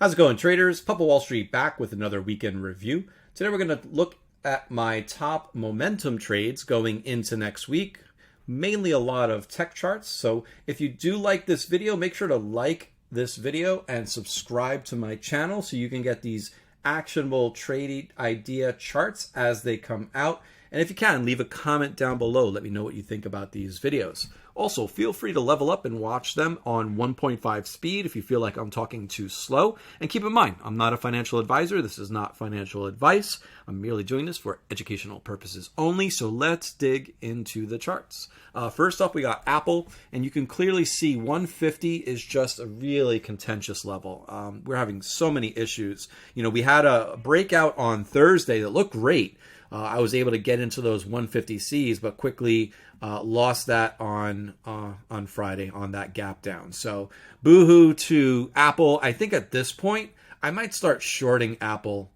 How's it going, traders? Papa Wall Street back with another weekend review. Today we're going to look at my top momentum trades going into next week. Mainly a lot of tech charts. So if you do like this video, make sure to like this video and subscribe to my channel so you can get these actionable trade idea charts as they come out. And if you can, leave a comment down below. Let me know what you think about these videos. Also, feel free to level up and watch them on 1.5 speed if you feel like I'm talking too slow. And keep in mind, I'm not a financial advisor. This is not financial advice. I'm merely doing this for educational purposes only. So let's dig into the charts. First up, we got Apple, and you can clearly see 150 is just a really contentious level. We're having so many issues. We had a breakout on Thursday that looked great. I was able to get into those 150Cs, but quickly lost that on Friday on that gap down. So boohoo to Apple. I think at this point, I might start shorting Apple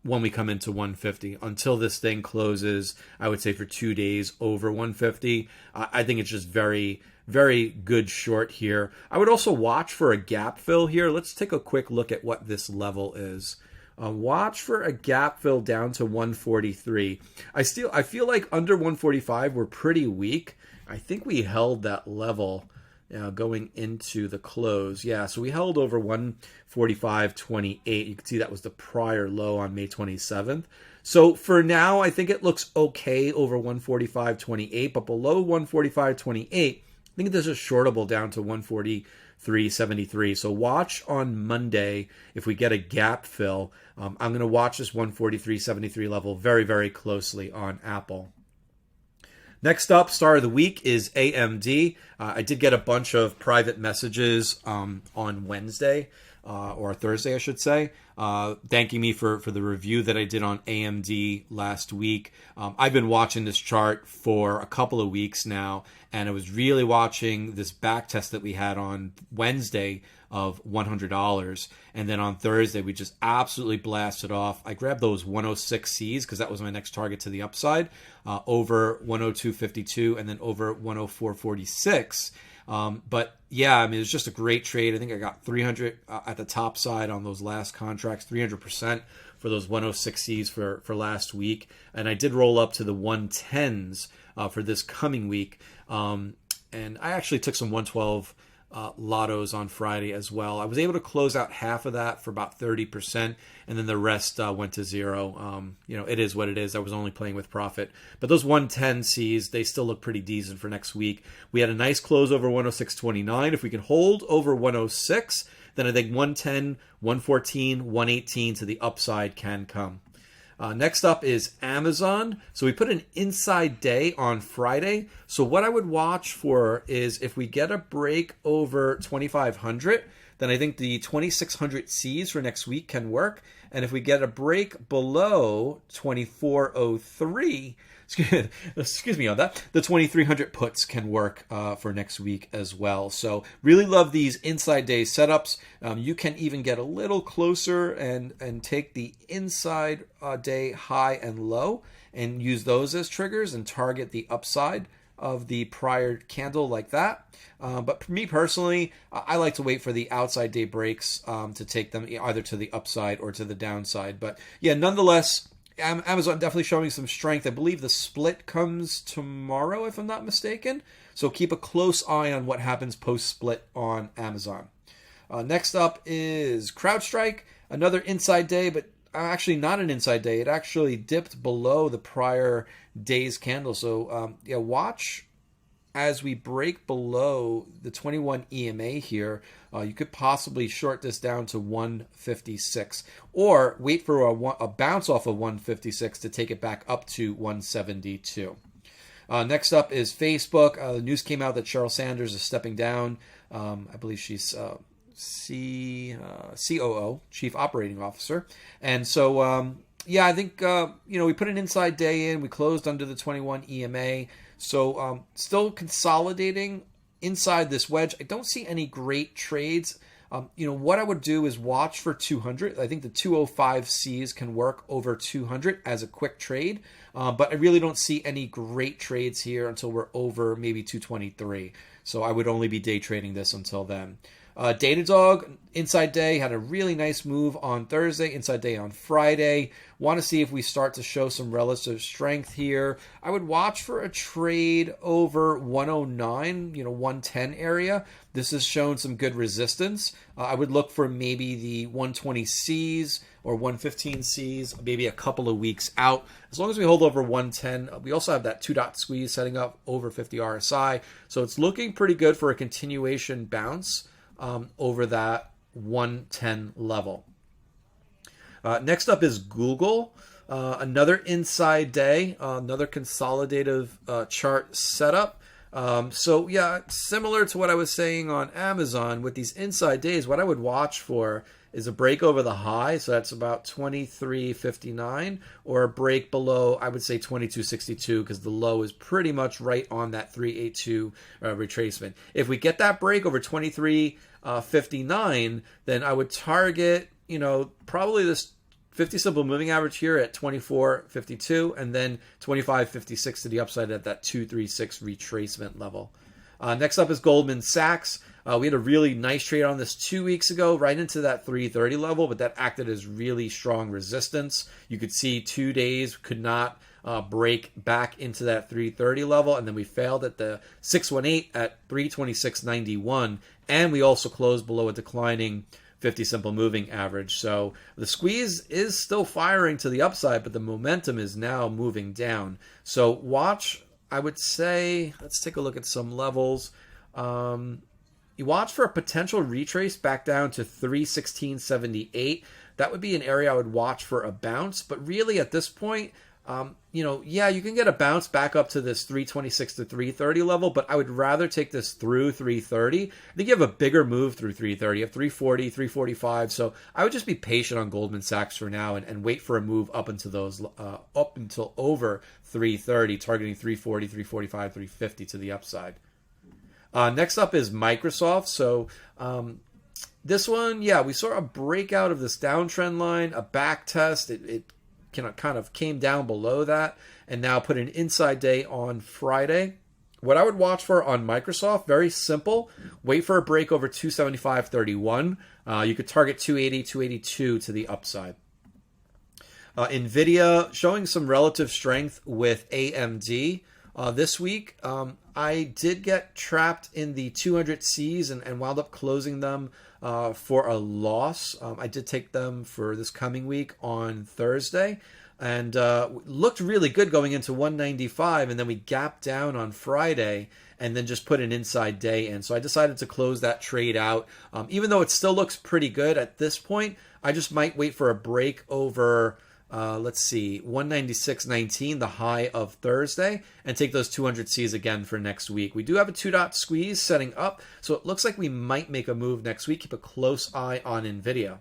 when we come into 150 until this thing closes, I would say for 2 days over 150. I think it's just very, very good short here. I would also watch for a gap fill here. Let's take a quick look at what this level is. Watch for a gap fill down to 143. I feel like under 145 we're pretty weak. I think we held that level going into the close. Yeah, so we held over 145.28. You can see that was the prior low on May 27th. So for now, I think it looks okay over 145.28, but below 145.28, I think this is shortable down to 143.73. So watch on Monday if we get a gap fill. I'm going to watch this 143.73 level very, very closely on Apple. Next up, star of the week is AMD. I did get a bunch of private messages on Wednesday or Thursday, I should say, thanking me for the review that I did on AMD last week. I've been watching this chart for a couple of weeks now, and I was really watching this back test that we had on Wednesday of $100. And then on Thursday, we just absolutely blasted off. I grabbed those 106Cs because that was my next target to the upside, over 102.52 and then over 104.46. But yeah, I mean, it was just a great trade. I think I got 300 at the top side on those last contracts, 300% for those 106Cs for last week. And I did roll up to the 110s for this coming week. And I actually took some 112 lottos on Friday as well. I was able to close out half of that for about 30%, and then the rest went to zero. It is what it is. I was only playing with profit. But those 110Cs, they still look pretty decent for next week. We had a nice close over 106.29. If we can hold over 106, then I think 110, 114, 118 to the upside can come. Next up is Amazon. So we put an inside day on Friday. So what I would watch for is if we get a break over 2,500, then I think the 2,600 Cs for next week can work. And if we get a break below 2,403, excuse me on that, the 2,300 puts can work for next week as well. So really love these inside day setups. You can even get a little closer and take the inside day high and low and use those as triggers and target the upside of the prior candle like that. But for me personally, I like to wait for the outside day breaks to take them either to the upside or to the downside. But yeah, nonetheless, Amazon definitely showing some strength. I believe the split comes tomorrow, if I'm not mistaken. So keep a close eye on what happens post-split on Amazon. Next up is CrowdStrike. Another inside day, but actually not an inside day. It actually dipped below the prior day's candle. So watch as we break below the 21 EMA here. You could possibly short this down to 156 or wait for a bounce off of 156 to take it back up to 172. Next up is Facebook. The news came out that Sheryl Sanders is stepping down. I believe she's COO, Chief Operating Officer. And so, I think, we put an inside day in. We closed under the 21 EMA. So still consolidating inside this wedge. I don't see any great trades. What I would do is watch for 200. I think the 205 Cs can work over 200 as a quick trade. But I really don't see any great trades here until we're over maybe 223. So I would only be day trading this until then. Datadog, inside day, had a really nice move on Thursday, inside day on Friday. Want to see if we start to show some relative strength here. I would watch for a trade over 109, 110 area. This has shown some good resistance. I would look for maybe the 120Cs or 115Cs, maybe a couple of weeks out. As long as we hold over 110, we also have that 2-dot squeeze setting up over 50 RSI. So it's looking pretty good for a continuation bounce over that 110 level. Next up is Google. Another inside day, another consolidative chart setup. So yeah, similar to what I was saying on Amazon with these inside days, what I would watch for is a break over the high. So that's about 23.59, or a break below, I would say 22.62, because the low is pretty much right on that 382 retracement. If we get that break over 23.59, then I would target, probably this 50 simple moving average here at 24.52, and then 25.56 to the upside at that 236 retracement level. Next up is Goldman Sachs. We had a really nice trade on this 2 weeks ago, right into that 330 level, but that acted as really strong resistance. You could see 2 days could not break back into that 330 level, and then we failed at the 618 at 326.91, and we also closed below a declining 50 simple moving average. So the squeeze is still firing to the upside, but the momentum is now moving down. So watch, I would say, let's take a look at some levels. You watch for a potential retrace back down to 316.78. That would be an area I would watch for a bounce. But really at this point, yeah, you can get a bounce back up to this 326 to 330 level, but I would rather take this through 330. I think you have a bigger move through 330. You have 340, 345. So I would just be patient on Goldman Sachs for now and wait for a move up into those, up until over 330, targeting 340, 345, 350 to the upside. Next up is Microsoft. So this one, yeah, we saw a breakout of this downtrend line, a back test. It kind of came down below that and now put an inside day on Friday. What I would watch for on Microsoft, very simple. Wait for a break over 275.31. You could target 280, 282 to the upside. NVIDIA showing some relative strength with AMD this week. I did get trapped in the 200Cs and wound up closing them for a loss. I did take them for this coming week on Thursday, and looked really good going into 195, and then we gapped down on Friday and then just put an inside day in. So I decided to close that trade out. Even though it still looks pretty good at this point, I just might wait for a break over let's see, 196.19, the high of Thursday, and take those 200Cs again for next week. We do have a 2-dot squeeze setting up, so it looks like we might make a move next week. Keep a close eye on NVIDIA.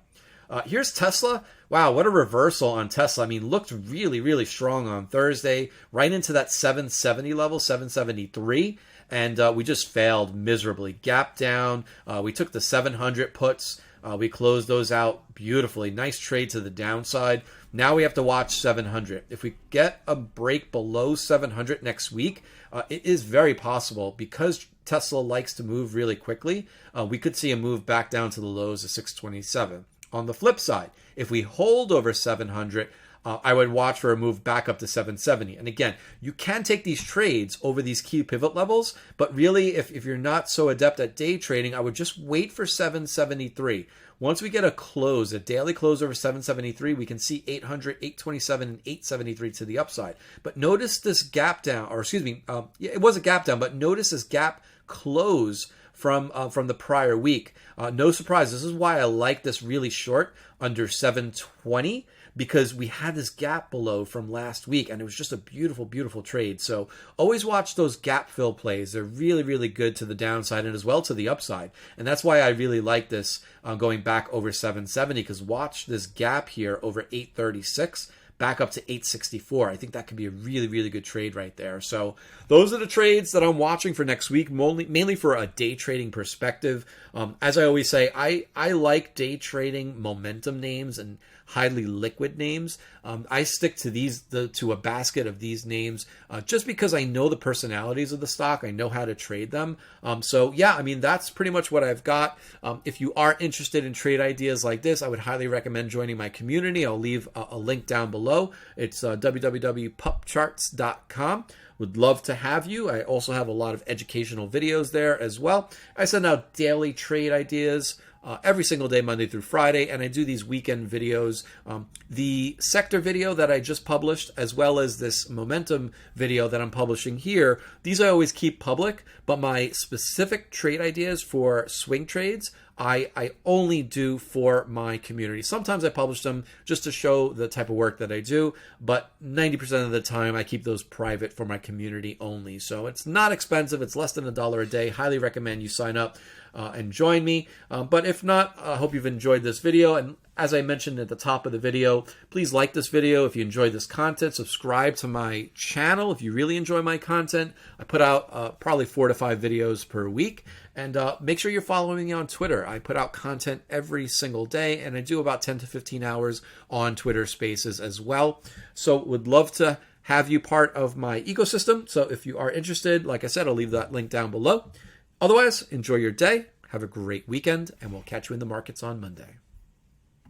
Here's Tesla. Wow, what a reversal on Tesla. I mean, looked really, really strong on Thursday, right into that 770 level, 773, and we just failed miserably. Gap down. We took the 700 puts. We closed those out beautifully. Nice trade to the downside. Now we have to watch 700. If we get a break below 700 next week, it is very possible, because Tesla likes to move really quickly, we could see a move back down to the lows of 627. On the flip side, if we hold over 700, I would watch for a move back up to 770. And again, you can take these trades over these key pivot levels, but really, if you're not so adept at day trading, I would just wait for 773. Once we get a close, a daily close over 773, we can see 800, 827, and 873 to the upside. But notice this gap down, or excuse me, it was a gap down, but notice this gap close from the prior week. No surprise. This is why I like this really short under 720, because we had this gap below from last week, and it was just a beautiful, beautiful trade. So always watch those gap fill plays. They're really, really good to the downside and as well to the upside. And that's why I really like this going back over 770, because watch this gap here over 836. back up to 864. I think that could be a really, really good trade right there. So those are the trades that I'm watching for next week, mainly for a day trading perspective. As I always say, I like day trading momentum names and highly liquid names. I stick to to a basket of these names just because I know the personalities of the stock. I know how to trade them. So yeah, I mean, that's pretty much what I've got. If you are interested in trade ideas like this, I would highly recommend joining my community. I'll leave a link down below. It's www.pupcharts.com. Would love to have you. I also have a lot of educational videos there as well. I send out daily trade ideas every single day, Monday through Friday, and I do these weekend videos. The sector video that I just published, as well as this momentum video that I'm publishing here, these I always keep public, but my specific trade ideas for swing trades, I only do for my community. Sometimes I publish them just to show the type of work that I do, but 90% of the time I keep those private for my community only. So it's not expensive. It's less than $1 a day. Highly recommend you sign up and join me. But if not, I hope you've enjoyed this video. And as I mentioned at the top of the video, please like this video if you enjoyed this content. Subscribe to my channel if you really enjoy my content. I put out probably 4 to 5 videos per week. And make sure you're following me on Twitter. I put out content every single day, and I do about 10 to 15 hours on Twitter Spaces as well. So would love to have you part of my ecosystem. So if you are interested, like I said, I'll leave that link down below. Otherwise, enjoy your day. Have a great weekend, and we'll catch you in the markets on Monday.